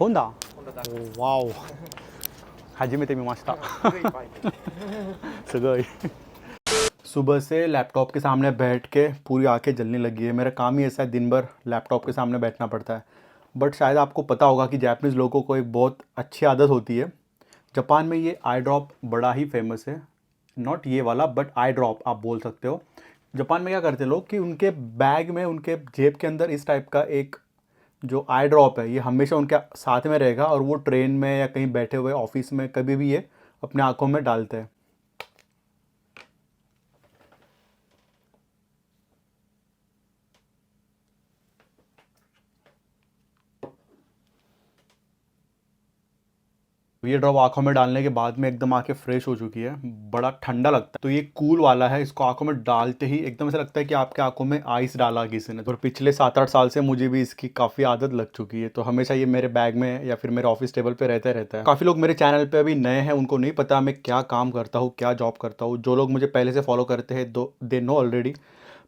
Honda Honda Ducks. वाव हाजी में मास्ता Great bike. सुगई सुबह से लैपटॉप के सामने बैठ के पूरी आंखें जलने लगी है। मेरा काम ही ऐसा है, दिन भर लैपटॉप के सामने बैठना पड़ता है। बट शायद आपको पता होगा कि जापानीज़ लोगों को एक बहुत अच्छी आदत होती है। जापान में ये आई ड्रॉप बड़ा ही फेमस है। नॉट ये वाला बट आई ड्रॉप आप बोल सकते हो। जापान में क्या करते हैं लोग कि उनके बैग में, उनके जेब के अंदर इस टाइप का एक जो आई ड्रॉप है ये हमेशा उनके साथ में रहेगा, और वो ट्रेन में या कहीं बैठे हुए ऑफिस में कभी भी ये अपने आंखों में डालते हैं। ये ड्रॉप आंखों में डालने के बाद में एकदम आंखें फ्रेश हो चुकी है, बड़ा ठंडा लगता है। तो ये कूल वाला है, इसको आंखों में डालते ही एकदम ऐसा लगता है कि आपके आंखों में आइस डाला किसी ने। और पिछले 7-8 साल से मुझे भी इसकी काफ़ी आदत लग चुकी है, तो हमेशा ये मेरे बैग में या फिर मेरे ऑफिस टेबल पे रहता है। काफ़ी लोग मेरे चैनल पे अभी नए हैं, उनको नहीं पता मैं क्या काम करता हूँ, क्या जॉब करता हूँ। जो लोग मुझे पहले से फॉलो करते हैं दे नो ऑलरेडी,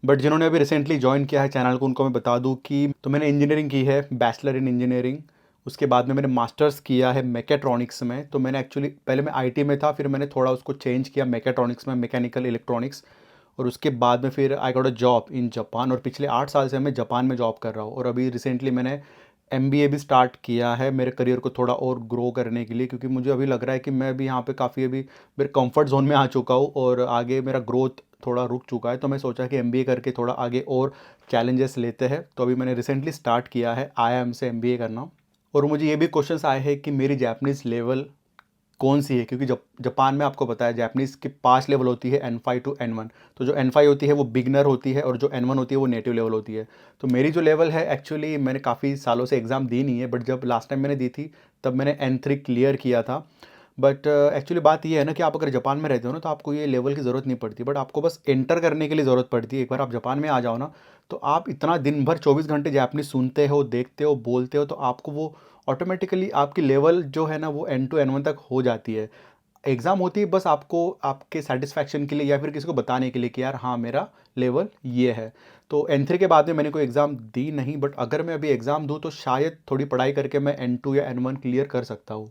बट जिन्होंने अभी रिसेंटली ज्वाइन किया है चैनल को, उनको मैं बता दूँ कि तो मैंने इंजीनियरिंग की है, बैचलर इन इंजीनियरिंग। उसके बाद में मैंने मास्टर्स किया है मैकेट्रॉनिक्स में। तो मैंने एक्चुअली पहले मैं आईटी में था, फिर मैंने थोड़ा उसको चेंज किया मैकेट्रॉनिक्स में, मैकेनिकल इलेक्ट्रॉनिक्स। और उसके बाद में फिर I got a job in Japan, और पिछले 8 साल से मैं जापान में जॉब कर रहा हूँ। और अभी रिसेंटली मैंने एमबीए भी स्टार्ट किया है मेरे करियर को थोड़ा और ग्रो करने के लिए, क्योंकि मुझे अभी लग रहा है कि मैं भी यहाँ पे काफ़ी अभी मेरे कंफर्ट जोन में आ चुका हूँ और आगे मेरा ग्रोथ थोड़ा रुक चुका है। तो मैं सोचा कि एमबीए करके थोड़ा आगे और चैलेंजेस लेते हैं। तो अभी मैंने रिसेंटली स्टार्ट किया है आईआईएम से एमबीए करना। और मुझे ये भी क्वेश्चंस आए हैं कि मेरी जापानीज़ लेवल कौन सी है, क्योंकि जापान में आपको पता है जापानीज़ की 5 लेवल होती है, N5 टू N1। तो जो N5 होती है वो बिगनर होती है, और जो N1 होती है वो नेटिव लेवल होती है। तो मेरी जो लेवल है एक्चुअली मैंने काफ़ी सालों से एग्ज़ाम दी नहीं है, बट जब लास्ट टाइम मैंने दी थी तब मैंने N3 क्लियर किया था। बट एक्चुअली बात ये है ना कि आप अगर जापान में रहते हो ना तो आपको ये लेवल की ज़रूरत नहीं पड़ती, बट आपको बस एंटर करने के लिए ज़रूरत पड़ती है। एक बार आप जापान में आ जाओ ना, तो आप इतना दिन भर 24 घंटे जापानीज़ सुनते हो, देखते हो, बोलते हो, तो आपको वो ऑटोमेटिकली आपकी लेवल जो है ना वो N2 N1 तक हो जाती है। एग्ज़ाम होती है बस आपको आपके सेटिस्फैक्शन के लिए या फिर किसी को बताने के लिए कि यार हाँ मेरा लेवल ये है। तो N3 के बाद में मैंने कोई एग्ज़ाम दी नहीं, बट अगर मैं अभी एग्ज़ाम दूँ तो शायद थोड़ी पढ़ाई करके मैं N2 या N1 क्लियर कर सकता हूँ।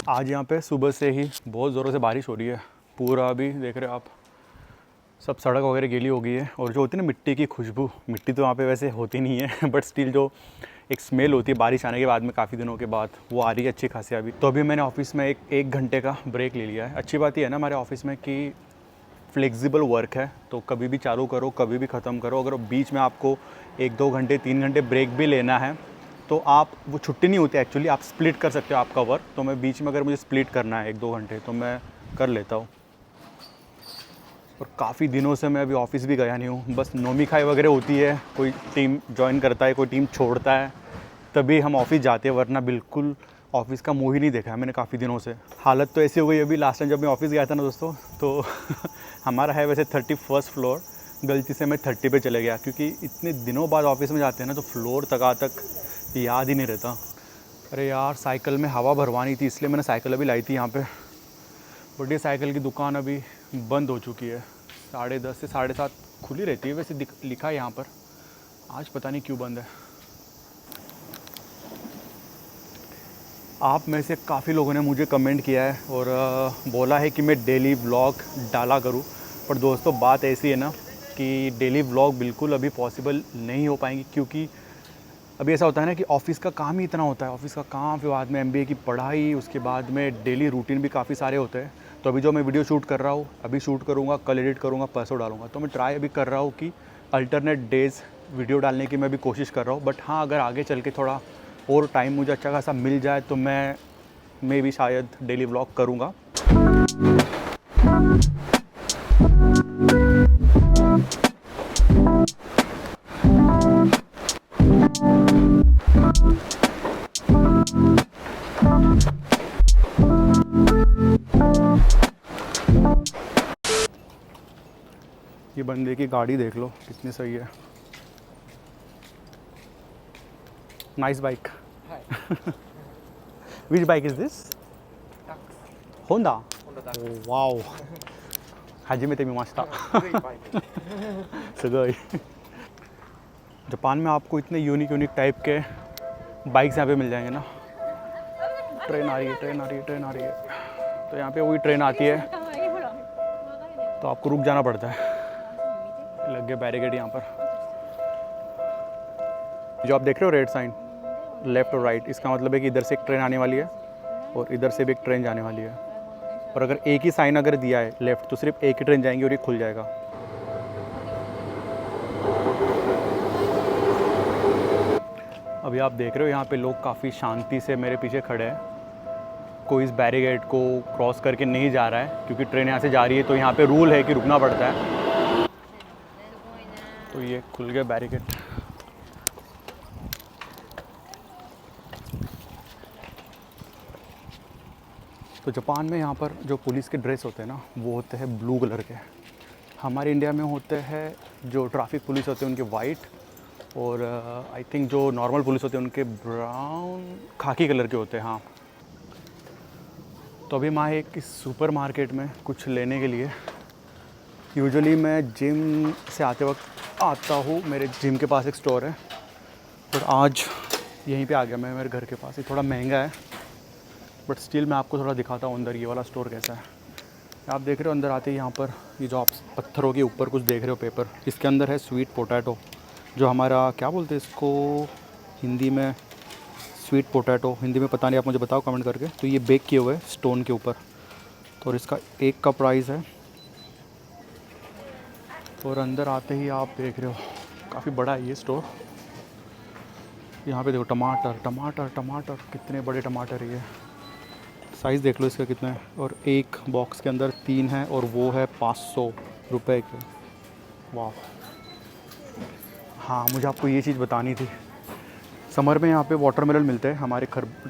आज यहाँ पे सुबह से ही बहुत ज़ोरों से बारिश हो रही है। पूरा अभी देख रहे हो आप, सब सड़क वगैरह गीली हो गई है। और जो होती है ना मिट्टी की खुशबू, मिट्टी तो वहाँ पे वैसे होती नहीं है बट स्टिल जो एक स्मेल होती है बारिश आने के बाद में काफ़ी दिनों के बाद, वो आ रही है अच्छी खासी अभी। तो अभी मैंने ऑफिस में एक घंटे का ब्रेक ले लिया है। अच्छी बात यह है ना हमारे ऑफिस में कि फ्लेक्सिबल वर्क है, तो कभी भी चालू करो, कभी भी ख़त्म करो। अगर बीच में आपको 1-2 घंटे 3 घंटे ब्रेक भी लेना है तो आप, वो छुट्टी नहीं होती एक्चुअली, आप स्प्लिट कर सकते हो आपका वर्क। तो मैं बीच में अगर मुझे स्प्लिट करना है 1-2 घंटे तो मैं कर लेता हूँ। और काफ़ी दिनों से मैं अभी ऑफिस भी गया नहीं हूँ। बस नोमी खाई वगैरह होती है, कोई टीम ज्वाइन करता है, कोई टीम छोड़ता है, तभी हम ऑफिस जाते हैं, वरना बिल्कुल ऑफिस का मुँह ही नहीं देखा है मैंने काफ़ी दिनों से। हालत तो ऐसी हो गई अभी, लास्ट टाइम जब मैं ऑफिस गया था ना दोस्तों, तो हमारा है वैसे 31st फ्लोर, गलती से मैं 30 पे चले गया, क्योंकि इतने दिनों बाद ऑफिस में जाते हैं ना तो फ्लोर तक याद ही नहीं रहता। अरे यार साइकिल में हवा भरवानी थी, इसलिए मैंने साइकिल अभी लाई थी यहाँ पे, बट ये साइकिल की दुकान अभी बंद हो चुकी है। 10:30 से 7:30 खुली रहती है वैसे, लिखा है यहाँ पर, आज पता नहीं क्यों बंद है। आप में से काफ़ी लोगों ने मुझे कमेंट किया है और बोला है कि मैं डेली व्लॉग डाला करूं, पर दोस्तों बात ऐसी है ना कि डेली व्लॉग बिल्कुल अभी पॉसिबल नहीं हो पाएंगी, क्योंकि अभी ऐसा होता है ना कि ऑफ़िस का काम ही इतना होता है, ऑफ़िस का काम, फिर बाद में एमबीए की पढ़ाई, उसके बाद में डेली रूटीन भी काफ़ी सारे होते हैं। तो अभी जो मैं वीडियो शूट कर रहा हूँ, अभी शूट करूँगा, कल एडिट करूँगा, परसों डालूँगा। तो मैं ट्राई अभी कर रहा हूँ कि अल्टरनेट डेज़ वीडियो डालने की मैं भी कोशिश कर रहा हूँ। बट हाँ, अगर आगे चल के थोड़ा और टाइम मुझे अच्छा खासा मिल जाए तो मैं भी शायद डेली व्लॉग करूँगा। ये बंदे की गाड़ी देख लो कितनी सही है। Nice bike. Which bike is this? Honda. Oh, wow. Hajimete mimashita. Sugoi. Japan में आपको इतने यूनिक टाइप के बाइक्स यहाँ पे मिल जाएंगे ना। ट्रेन आ रही है। तो यहाँ पे वही ट्रेन आती है तो आपको रुक जाना पड़ता है। लग गया बैरिकेड यहाँ पर। जो आप देख रहे हो रेड साइन लेफ़्ट और राइट, इसका मतलब है कि इधर से एक ट्रेन आने वाली है और इधर से भी एक ट्रेन जाने वाली है। और अगर एक ही साइन अगर दिया है लेफ़्ट तो सिर्फ एक ही ट्रेन जाएंगी और ये खुल जाएगा। अभी आप देख रहे हो यहाँ पे लोग काफ़ी शांति से मेरे पीछे खड़े हैं। कोई इस बैरिकेड को क्रॉस करके नहीं जा रहा है क्योंकि ट्रेन यहाँ से जा रही है तो यहाँ पे रूल है कि रुकना पड़ता है। तो ये खुल गया बैरिकेड। तो जापान में यहाँ पर जो पुलिस के ड्रेस होते हैं ना वो होते हैं ब्लू कलर के। हमारे इंडिया में होते हैं जो ट्रैफिक पुलिस होते हैं उनके वाइट, और आई थिंक जो नॉर्मल पुलिस होते हैं उनके ब्राउन खाकी कलर के होते हैं। हाँ, तो अभी मैं एक इस सुपर मार्केट में कुछ लेने के लिए, यूजुअली मैं जिम से आते वक्त आता हूँ, मेरे जिम के पास एक स्टोर है, और आज यहीं पे आ गया मैं मेरे घर के पास। ये थोड़ा महंगा है बट स्टिल मैं आपको थोड़ा दिखाता हूँ अंदर ये वाला स्टोर कैसा है। आप देख रहे हो अंदर आते ही यहाँ पर ये जो आप पत्थरों के ऊपर कुछ देख रहे हो पेपर, इसके अंदर है स्वीट पोटैटो, जो हमारा क्या बोलते हैं इसको हिंदी में, स्वीट पोटैटो हिंदी में पता नहीं, आप मुझे बताओ कमेंट करके। तो ये बेक किए हुए हैं स्टोन के ऊपर, तो और इसका एक का प्राइस है। और अंदर आते ही आप देख रहे हो काफ़ी बड़ा है ये स्टोर। यहाँ पे देखो टमाटर कितने बड़े टमाटर है ये, साइज़ देख लो इसका कितना है। और एक बॉक्स के अंदर 3 है और वो है 500 रुपये के। वाह। हाँ, मुझे आपको ये चीज़ बतानी थी। समर में यहाँ पे वाटरमेलन मिलते हैं, हमारे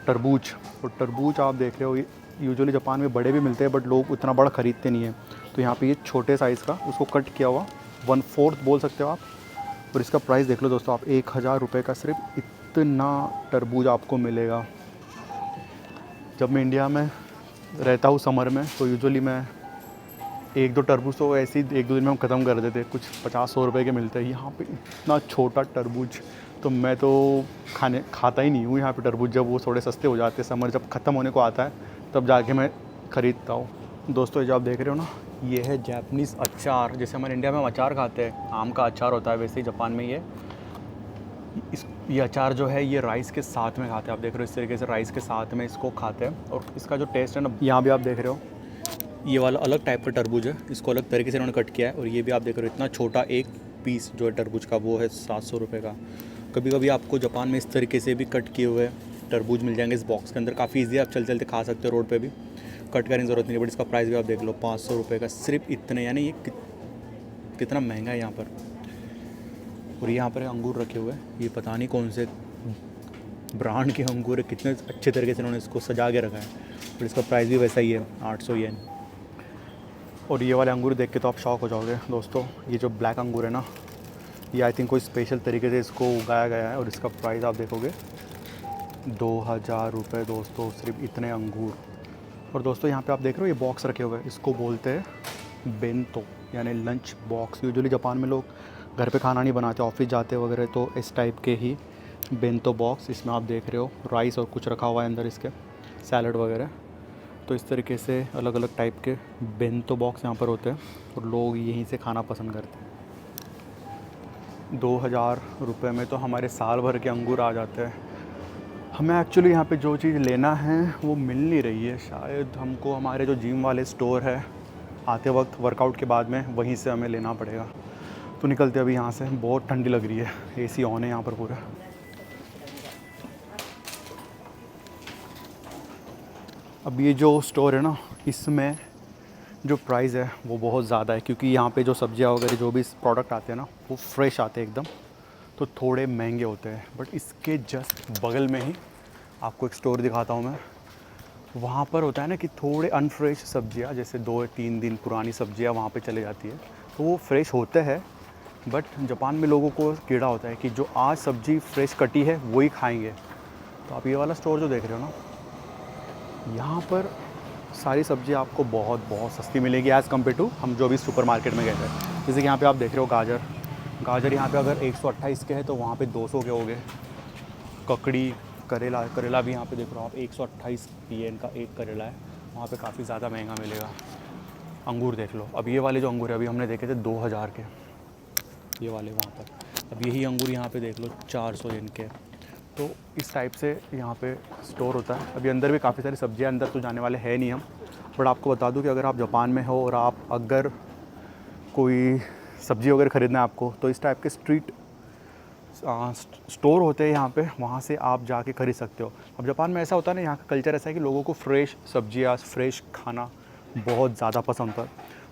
तरबूज, और तरबूज आप देख रहे हो यूजुअली जापान में बड़े भी मिलते हैं बट लोग उतना बड़ा ख़रीदते नहीं हैं। तो यहाँ पे ये छोटे साइज़ का उसको कट किया हुआ 1/4 बोल सकते हो आप। और इसका प्राइस देख लो दोस्तों आप, 1000 रुपये का सिर्फ इतना तरबूज आपको मिलेगा। जब मैं इंडिया में रहता हूँ समर में तो यूजुअली मैं 1-2 तरबूज तो ऐसे ही 1-2 दिन में हम ख़त्म कर देते, कुछ 50-100 रुपये के मिलते हैं। यहाँ पे इतना छोटा तरबूज तो मैं तो खाता ही नहीं हूँ यहाँ पे तरबूज। जब वो थोड़े सस्ते हो जाते हैं, समर जब ख़त्म होने को आता है तब जाके मैं ख़रीदता हूँ। दोस्तों ये जो आप देख रहे हो ना, ये है जापानीज़ अचार। जैसे हमारे इंडिया में हम अचार खाते हैं, आम का अचार होता है, वैसे ही जापान में ये अचार जो है ये राइस के साथ में खाते हैं। आप देख रहे हो इस तरीके से राइस के साथ में इसको खाते हैं। और इसका जो टेस्ट है ना, यहाँ भी आप देख रहे हो ये वाला अलग टाइप का तरबूज है, इसको अलग तरीके से इन्होंने कट किया है। और ये भी आप देख रहे हो इतना छोटा एक पीस जो है तरबूज का वो है 700 रुपये का। कभी कभी आपको जापान में इस तरीके से भी कट किए हुए तरबूज मिल जाएंगे इस बॉक्स के अंदर, काफ़ी ईजी है, आप चलते खा सकते हो, रोड पे भी कट करने की ज़रूरत नहीं है। बट इसका प्राइस भी आप देख लो 500 रुपये का, सिर्फ इतने। यानी ये कितना महंगा है यहाँ पर। और यहाँ पर अंगूर रखे हुए हैं, ये पता नहीं कौन से ब्रांड के अंगूर है, कितने अच्छे तरीके से उन्होंने इसको सजा के रखा है। और इसका प्राइस भी वैसा ही है 800 येन। और ये वाले अंगूर देख के तो आप शॉक हो जाओगे दोस्तों। ये जो ब्लैक अंगूर है ना, ये आई थिंक कोई स्पेशल तरीके से इसको उगाया गया है। और इसका प्राइस आप देखोगे 2000 रुपये दोस्तों, सिर्फ इतने अंगूर। और दोस्तों यहाँ पे आप देख रहे हो ये बॉक्स रखे हुए हैं, इसको बोलते हैं बेंतो यानी लंच बॉक्स। यूजुअली जापान में लोग घर पे खाना नहीं बनाते, ऑफिस जाते वगैरह, तो इस टाइप के ही बेंतो बॉक्स। इसमें आप देख रहे हो राइस और कुछ रखा हुआ है अंदर, इसके सैलड वगैरह। तो इस तरीके से अलग अलग टाइप के बेंतो बॉक्स यहाँ पर होते हैं और लोग यहीं से खाना पसंद करते हैं। 2000 रुपये में तो हमारे साल भर के अंगूर आ जाते हैं। हमें एक्चुअली यहाँ पे जो चीज़ लेना है वो मिल नहीं रही है, शायद हमको हमारे जो जिम वाले स्टोर है आते वक्त वर्कआउट के बाद में वहीं से हमें लेना पड़ेगा। तो निकलते अभी यहाँ से, बहुत ठंडी लग रही है, एसी ऑन है यहाँ पर पूरा। अब ये जो स्टोर है ना, इसमें जो प्राइस है वो बहुत ज़्यादा है, क्योंकि यहाँ पे जो सब्जियाँ वगैरह जो भी प्रोडक्ट आते हैं ना वो फ्रेश आते हैं एकदम, तो थोड़े महंगे होते हैं। बट इसके जस्ट बगल में ही आपको एक स्टोर दिखाता हूँ मैं। वहाँ पर होता है ना कि थोड़े अनफ्रेश सब्जियाँ, जैसे 2-3 दिन पुरानी सब्जियाँ वहाँ पे चले जाती है, तो वो फ्रेश होते हैं बट जापान में लोगों को कीड़ा होता है कि जो आज सब्ज़ी फ्रेश कटी है वही खाएंगे। तो आप ये वाला स्टोर जो देख रहे हो ना, यहाँ पर सारी सब्ज़ी आपको बहुत बहुत सस्ती मिलेगी एज़ कम्पेयर टू हम जो अभी सुपरमार्केट में गए थे। जैसे कि यहाँ पे आप देख रहे हो गाजर यहाँ पे अगर 128 के हैं तो वहाँ पे 200 के हो गए। ककड़ी, करेला भी यहाँ पे देख रहे हो आप 128 येन का एक करेला है, वहाँ पे काफ़ी ज़्यादा महंगा मिलेगा। अंगूर देख लो, अब ये वाले जो अंगूर है अभी हमने देखे थे 2000 के, ये वाले वहाँ पर। अब यही अंगूर यहाँ पे देख लो 400 येन के। तो इस टाइप से यहाँ पे स्टोर होता है। अभी अंदर भी काफ़ी सारी सब्जियाँ, अंदर तो जाने वाले हैं नहीं हम, बट आपको बता दूँ कि अगर आप जापान में हो और आप अगर कोई सब्ज़ी वगैरह ख़रीदना है आपको, तो इस टाइप के स्ट्रीट स्टोर होते हैं यहाँ पे, वहाँ से आप जाके खरीद सकते हो। अब जापान में ऐसा होता है ना, यहाँ का कल्चर ऐसा है कि लोगों को फ्रेश सब्जियाँ, फ्रेश खाना बहुत ज़्यादा पसंद है।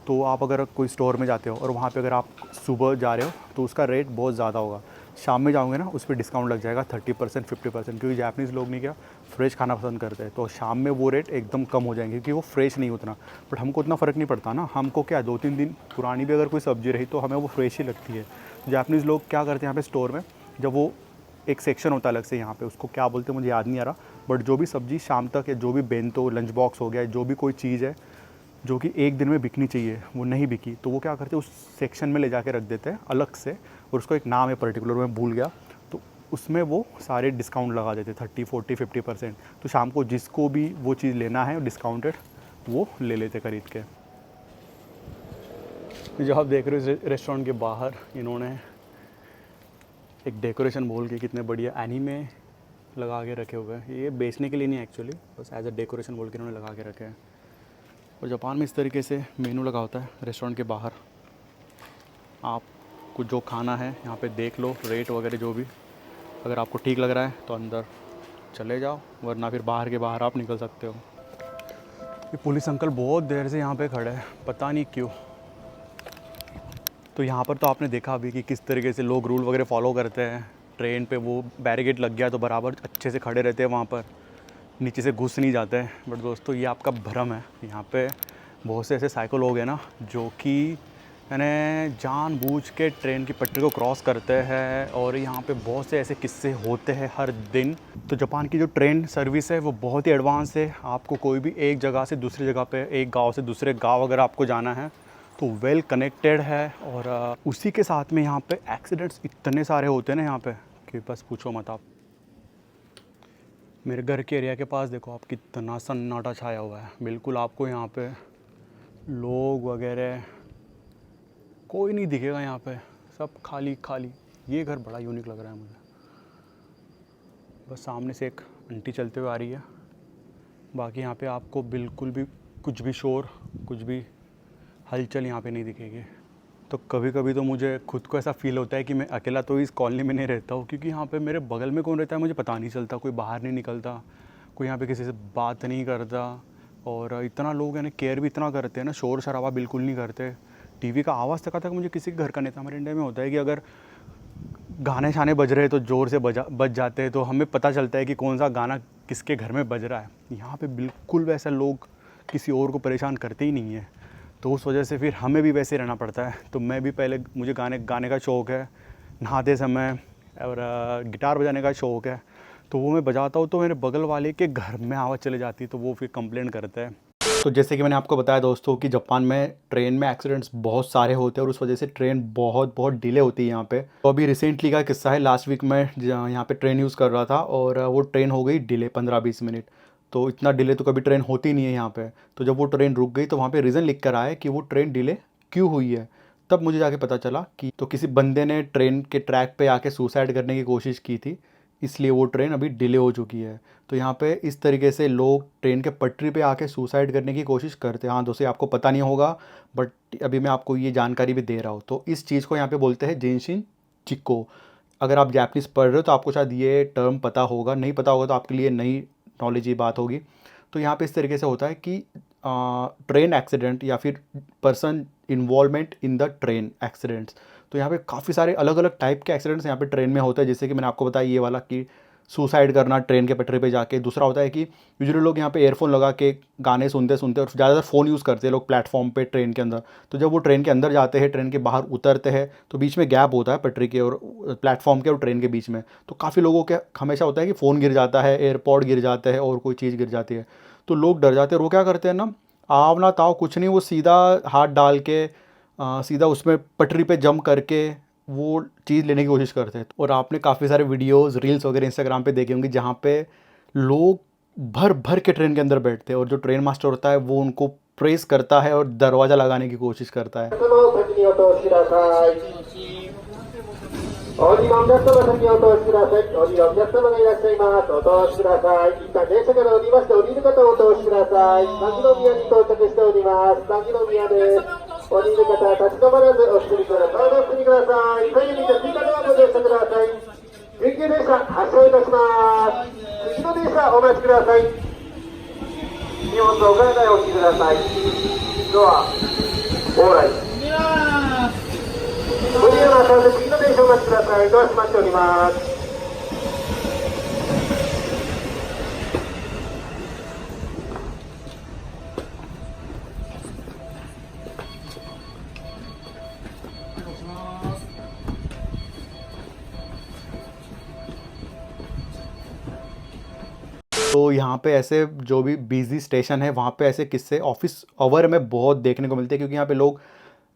तो आप अगर कोई स्टोर में जाते हो और वहाँ पे अगर आप सुबह जा रहे हो तो उसका रेट बहुत ज़्यादा होगा। शाम में जाओगे ना, उस पर डिस्काउंट लग जाएगा 30% 50%, क्योंकि जापानीज़ लोग नहीं क्या फ्रेश खाना पसंद करते हैं। तो शाम में वो रेट एकदम कम हो जाएंगे क्योंकि वो फ्रेश नहीं उतना। बट हमको उतना फ़र्क नहीं पड़ता ना, हमको क्या 2-3 दिन पुरानी भी अगर कोई सब्ज़ी रही तो हमें वो फ्रेश ही लगती है। जापानीज़ लोग क्या करते हैं यहाँ पे स्टोर में, जब वो एक सेक्शन होता है अलग से यहाँ पे, उसको क्या बोलते हैं मुझे याद नहीं आ रहा, बट जो भी सब्ज़ी शाम तक या जो भी बेंतो लंच बॉक्स हो गया, जो भी कोई चीज़ है जो कि एक दिन में बिकनी चाहिए वो नहीं बिकी, तो वो क्या करते हैं उस सेक्शन में ले जाके रख देते हैं अलग से, और उसका एक नाम है पर्टिकुलर, मैं भूल गया। तो उसमें वो सारे डिस्काउंट लगा देते 30, 40, 50%। तो शाम को जिसको भी वो चीज़ लेना है डिस्काउंटेड, वो ले लेते खरीद के। जो आप देख रहे हो इस रेस्टोरेंट के बाहर इन्होंने एक डेकोरेशन बोल के कितने बढ़िया एनीमे लगा के रखे हुए हैं। ये बेचने के लिए नहीं एक्चुअली, बस एज अ डेकोरेशन बोल के इन्होंने लगा के रखे हैं। और जापान में इस तरीके से मेनू लगा होता है रेस्टोरेंट के बाहर। आपको जो खाना है यहाँ पे देख लो, रेट वगैरह जो भी, अगर आपको ठीक लग रहा है तो अंदर चले जाओ, वरना फिर बाहर के बाहर आप निकल सकते हो। ये पुलिस अंकल बहुत देर से यहाँ पे खड़े हैं, पता नहीं क्यों। तो यहाँ पर तो आपने देखा अभी कि किस तरीके से लोग रूल वगैरह फॉलो करते हैं। ट्रेन पे वो बैरिकेड लग गया तो बराबर अच्छे से खड़े रहते हैं वहाँ पर, नीचे से घुस नहीं जाते हैं। बट दोस्तों ये आपका भ्रम है। यहाँ पे बहुत से ऐसे साइको लोग हैं ना जो कि यानी जानबूझ के ट्रेन की पटरी को क्रॉस करते हैं, और यहाँ पे बहुत से ऐसे किस्से होते हैं हर दिन। तो जापान की जो ट्रेन सर्विस है वो बहुत ही एडवांस है। आपको कोई भी एक जगह से दूसरी जगह पे, एक गांव से दूसरे गांव अगर आपको जाना है तो वेल कनेक्टेड है। और उसी के साथ में यहाँ पे एक्सीडेंट्स इतने सारे होते हैं ना यहाँ पे कि बस पूछो मत आप। मेरे घर के एरिया के पास देखो आप, कितना सन्नाटा छाया हुआ है। बिल्कुल आपको यहाँ पे लोग वगैरह कोई नहीं दिखेगा यहाँ पे, सब खाली खाली। ये घर बड़ा यूनिक लग रहा है मुझे। बस सामने से एक आंटी चलते हुए आ रही है, बाकी यहाँ पे आपको बिल्कुल भी कुछ भी शोर, कुछ भी हलचल यहाँ पे नहीं दिखेगी। तो कभी कभी तो मुझे खुद को ऐसा फील होता है कि मैं अकेला तो इस कॉलोनी में नहीं रहता हूँ, क्योंकि यहाँ पे मेरे बगल में कौन रहता है मुझे पता नहीं चलता। कोई बाहर नहीं निकलता, कोई यहाँ पे किसी से बात नहीं करता, और इतना लोग यानी केयर भी इतना करते हैं ना, शोर शराबा बिल्कुल नहीं करते। टीवी का आवाज़ तक मुझे किसी के घर का नहीं था। हमारे इंडिया में होता है कि अगर गाने शाने बज रहे हैं तो ज़ोर से बज जाते हैं, तो हमें पता चलता है कि कौन सा गाना किसके घर में बज रहा है। यहाँ पे बिल्कुल वैसा लोग किसी और को परेशान करते ही नहीं है। तो उस वजह से फिर हमें भी वैसे रहना पड़ता है। तो मैं भी पहले, मुझे गाने का शौक़ है, नहाते समय, और गिटार बजाने का शौक़ है। तो वो मैं बजाता हूँ तो मेरे बगल वाले के घर में आवाज़ चले जाती है, तो वो फिर कंप्लेंट करते हैं। तो जैसे कि मैंने आपको बताया दोस्तों कि जापान में ट्रेन में एक्सीडेंट्स बहुत सारे होते हैं, और उस वजह से ट्रेन बहुत बहुत डिले होती है यहाँ पे। तो अभी रिसेंटली का किस्सा है, लास्ट वीक मैं यहाँ पे ट्रेन यूज़ कर रहा था और वो ट्रेन हो गई डिले 15-20 मिनट। तो इतना डिले तो कभी ट्रेन होती नहीं है यहाँ पे। तो जब वो ट्रेन रुक गई तो वहाँ पे रीज़न लिख कर आया कि वो ट्रेन डिले क्यों हुई है। तब मुझे जाके पता चला कि तो किसी बंदे ने ट्रेन के ट्रैक पे आके सुसाइड करने की कोशिश की थी, इसलिए वो ट्रेन अभी डिले हो चुकी है। तो यहाँ पे इस तरीके से लोग ट्रेन के पटरी पे आके सुसाइड करने की कोशिश करते हैं। हाँ दोस्तों, आपको पता नहीं होगा, बट अभी मैं आपको ये जानकारी भी दे रहा हूँ। तो इस चीज़ को यहाँ पे बोलते हैं जिनशिन चिक्को। अगर आप जापानीज़ पढ़ रहे हो तो आपको शायद ये टर्म पता होगा, नहीं पता होगा तो आपके लिए नई नॉलेज ये बात होगी। तो यहाँ पे इस तरीके से होता है कि ट्रेन एक्सीडेंट या फिर person involvement in the train accidents. तो यहाँ पे काफ़ी सारे अलग अलग टाइप के एक्सीडेंट्स यहाँ पे ट्रेन में होते हैं। जैसे कि मैंने आपको बताया ये वाला कि सुसाइड करना ट्रेन के पटरी पे जाके। दूसरा होता है कि यूजुअली लोग यहाँ पे ईयरफोन लगा के गाने सुनते सुनते और ज़्यादातर फ़ोन यूज़ करते हैं लोग प्लेटफॉर्म पे ट्रेन के अंदर। तो जब वो ट्रेन के अंदर जाते हैं, ट्रेन के बाहर उतरते हैं, तो बीच में गैप होता है पटरी के और प्लेटफॉर्म के और ट्रेन के बीच में। तो काफ़ी लोगों के हमेशा होता है कि फ़ोन गिर जाता है, एयरपॉड गिर जाते हैं और कोई चीज़ गिर जाती है। तो लोग डर जाते हैं और वो क्या करते हैं ना, आव ना ताव कुछ नहीं, वो सीधा हाथ डाल के सीधा उसमें पटरी पे जंप करके वो चीज़ लेने की कोशिश करते हैं। और आपने काफ़ी सारे वीडियोस रील्स वगैरह इंस्टाग्राम पे देखे होंगे जहाँ पे लोग भर भर के ट्रेन के अंदर बैठते हैं और जो ट्रेन मास्टर होता है वो उनको प्रेस करता है और दरवाज़ा लगाने की कोशिश करता है। 次の電車お待ちください。次の電車、発車いたします。次の電車、お待ちください。ドア閉まっております。तो यहाँ पे ऐसे जो भी बिजी स्टेशन है वहाँ पे ऐसे किस्से ऑफिस आवर में बहुत देखने को मिलते हैं, क्योंकि यहाँ पे लोग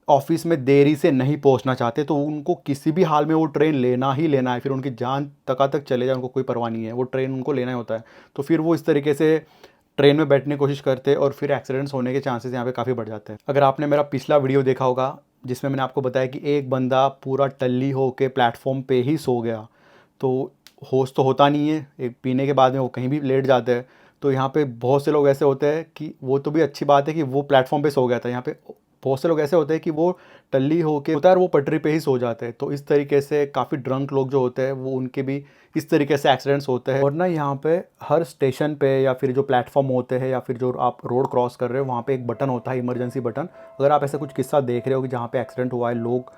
ऑफिस में देरी से नहीं पहुँचना चाहते, तो उनको किसी भी हाल में वो ट्रेन लेना ही लेना है। फिर उनकी जान तक चले जाए उनको कोई परवाह नहीं है, वो ट्रेन उनको लेना ही होता है। तो फिर वो इस तरीके से ट्रेन में बैठने की कोशिश करते हैं और फिर एक्सीडेंट्स होने के चांसेस यहाँ पे काफ़ी बढ़ जाते हैं। अगर आपने मेरा पिछला वीडियो देखा होगा जिसमें मैंने आपको बताया कि एक बंदा पूरा टल्ली होके प्लेटफॉर्म पे ही सो गया, तो होश तो होता नहीं है, एक पीने के बाद में वो कहीं भी लेट जाते हैं। तो यहाँ पे बहुत से लोग ऐसे होते हैं कि वो तो भी अच्छी बात है कि वो प्लेटफॉर्म पे सो गया था, यहाँ पे बहुत से लोग ऐसे होते हैं कि वो टल्ली होके होता है और वो पटरी पे ही सो जाते हैं। तो इस तरीके से काफ़ी ड्रंक लोग जो होते हैं वो उनके भी इस तरीके से एक्सीडेंट्स होते हैं। और ना यहाँ पे हर स्टेशन पे या फिर जो प्लेटफॉर्म होते हैं या फिर जो आप रोड क्रॉस कर रहे हो वहाँ पे एक बटन होता है, इमरजेंसी बटन। अगर आप ऐसा कुछ किस्सा देख रहे हो कि जहाँ पे एक्सीडेंट हुआ है, लोग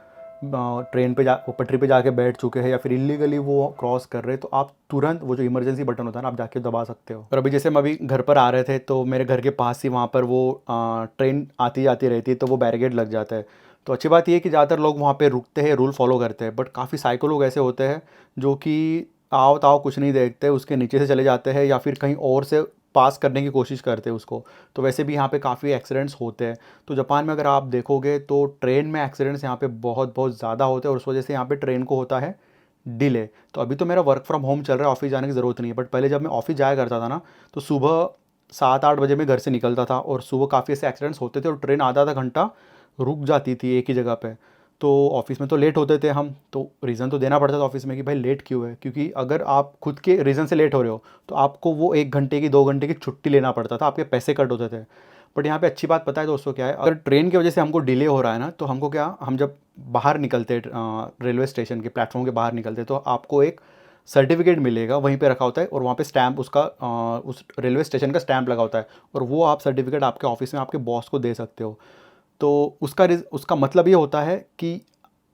ट्रेन पे वो पटरी पे जाके बैठ चुके हैं या फिर इलीगली वो क्रॉस कर रहे हैं, तो आप तुरंत वो जो इमरजेंसी बटन होता है ना, आप जाके दबा सकते हो। और अभी जैसे हम अभी घर पर आ रहे थे तो मेरे घर के पास ही वहाँ पर वो ट्रेन आती जाती रहती है, तो वो बैरिकेड लग जाता है। तो अच्छी बात ये है कि ज़्यादातर लोग वहाँ पे रुकते हैं, रूल फॉलो करते हैं। बट काफ़ी साइको लोग ऐसे होते हैं जो कि आओ ताओ कुछ नहीं देखते, उसके नीचे से चले जाते हैं या फिर कहीं और से पास करने की कोशिश करते हैं उसको। तो वैसे भी यहाँ पे काफ़ी एक्सीडेंट्स होते हैं। तो जापान में अगर आप देखोगे तो ट्रेन में एक्सीडेंट्स यहाँ पे बहुत बहुत ज़्यादा होते हैं और उस वजह से यहाँ पे ट्रेन को होता है डिले। तो अभी तो मेरा वर्क फ्रॉम होम चल रहा है, ऑफिस जाने की ज़रूरत नहीं है। बट पहले जब मैं ऑफिस जाया करता था ना, तो सुबह 7-8 बजे मैं घर से निकलता था और सुबह काफ़ी ऐसे एक्सीडेंट्स होते थे और ट्रेन आधा आधा घंटा रुक जाती थी एक ही जगह पे। तो ऑफिस में तो लेट होते थे हम, तो रीज़न तो देना पड़ता था ऑफिस में कि भाई लेट क्यों है, क्योंकि अगर आप खुद के रीज़न से लेट हो रहे हो तो आपको वो 1 घंटे की 2 घंटे की छुट्टी लेना पड़ता था, आपके पैसे कट होते थे। बट यहाँ पे अच्छी बात पता है दोस्तों क्या है, अगर ट्रेन की वजह से हमको डिले हो रहा है ना, तो हमको क्या, हम जब बाहर निकलते रेलवे स्टेशन के प्लेटफॉर्म के बाहर निकलते तो आपको एक सर्टिफिकेट मिलेगा, वहीं पे रखा होता है और वहाँ पे स्टैम्प उसका उस रेलवे स्टेशन का स्टैम्प लगा होता है और वो आप सर्टिफिकेट आपके ऑफिस में आपके बॉस को दे सकते हो। तो उसका मतलब ये होता है कि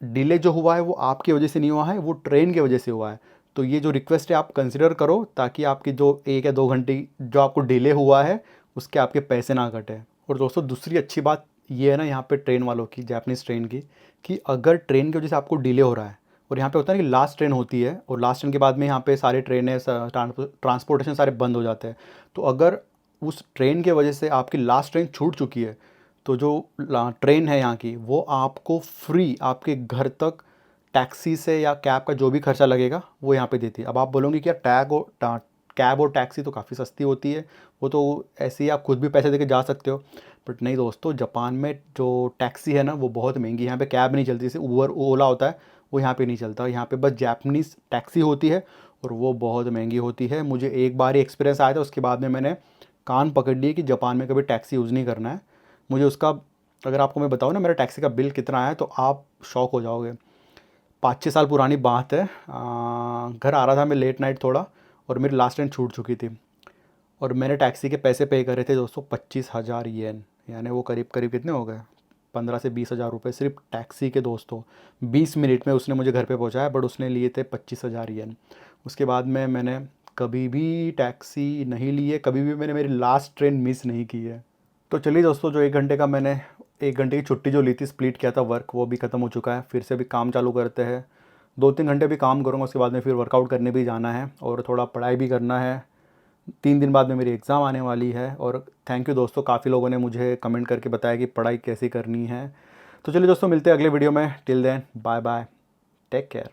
डिले जो हुआ है वो आपकी वजह से नहीं हुआ है, वो ट्रेन की वजह से हुआ है। तो ये जो रिक्वेस्ट है आप कंसिडर करो, ताकि आपकी जो 1 या 2 घंटे जो आपको डिले हुआ है उसके आपके पैसे ना कटें। और दोस्तों दूसरी अच्छी बात ये है ना यहाँ पे ट्रेन वालों की, जापानीज़ ट्रेन की, कि अगर ट्रेन की वजह से आपको डिले हो रहा है और यहाँ पे होता है ना कि लास्ट ट्रेन होती है और लास्ट ट्रेन के बाद में यहाँ पे सारी ट्रेनें ट्रांसपोर्टेशन सारे बंद हो जाते हैं। तो अगर उस ट्रेन के वजह से आपकी लास्ट ट्रेन छूट चुकी है, तो जो ट्रेन है यहाँ की वो आपको फ्री आपके घर तक टैक्सी से या कैब का जो भी खर्चा लगेगा वो यहाँ पे देती है। अब आप बोलोगे कि यार कैब और टैक्सी तो काफ़ी सस्ती होती है, वो तो ऐसे ही आप खुद भी पैसे देके जा सकते हो। बट नहीं दोस्तों, जापान में जो टैक्सी है ना वो बहुत महंगी है। यहाँ पे कैब नहीं चलती, जैसे उबर ओला होता है वो यहाँ पे नहीं चलता। यहाँ पे बस जापानीज़ टैक्सी होती है और वो बहुत महंगी होती है। मुझे एक बार ही एक्सपीरियंस आया था, उसके बाद में मैंने कान पकड़ लिए कि जापान में कभी टैक्सी यूज़ नहीं करना है। मुझे उसका, अगर आपको मैं बताऊँ ना मेरा टैक्सी का बिल कितना आया है, तो आप शॉक हो जाओगे। 5-6 साल पुरानी बात है। घर आ रहा था मैं लेट नाइट थोड़ा और मेरी लास्ट ट्रेन छूट चुकी थी और मैंने टैक्सी के पैसे पे करे थे दोस्तों 25,000 येन, यानी वो करीब करीब कितने हो गए, 15 से 20,000 रुपये सिर्फ टैक्सी के दोस्तों। 20 मिनट में उसने मुझे घर पे पहुंचाया, बट उसने लिए थे 25,000 येन। उसके बाद में मैंने कभी भी टैक्सी नहीं ली है, कभी भी मैंने मेरी लास्ट ट्रेन मिस नहीं की है। तो चलिए दोस्तों, जो 1 घंटे का मैंने 1 घंटे की छुट्टी जो ली थी, स्प्लिट किया था वर्क, वो भी ख़त्म हो चुका है। फिर से अभी काम चालू करते हैं। 2-3 घंटे भी काम करूँगा, उसके बाद में फिर वर्कआउट करने भी जाना है और थोड़ा पढ़ाई भी करना है। 3 दिन बाद में मेरी एग्ज़ाम आने वाली है। और थैंक यू दोस्तों, काफ़ी लोगों ने मुझे कमेंट करके बताया कि पढ़ाई कैसी करनी है। तो चलिए दोस्तों, मिलते हैं अगले वीडियो में। Till then bye bye, take care.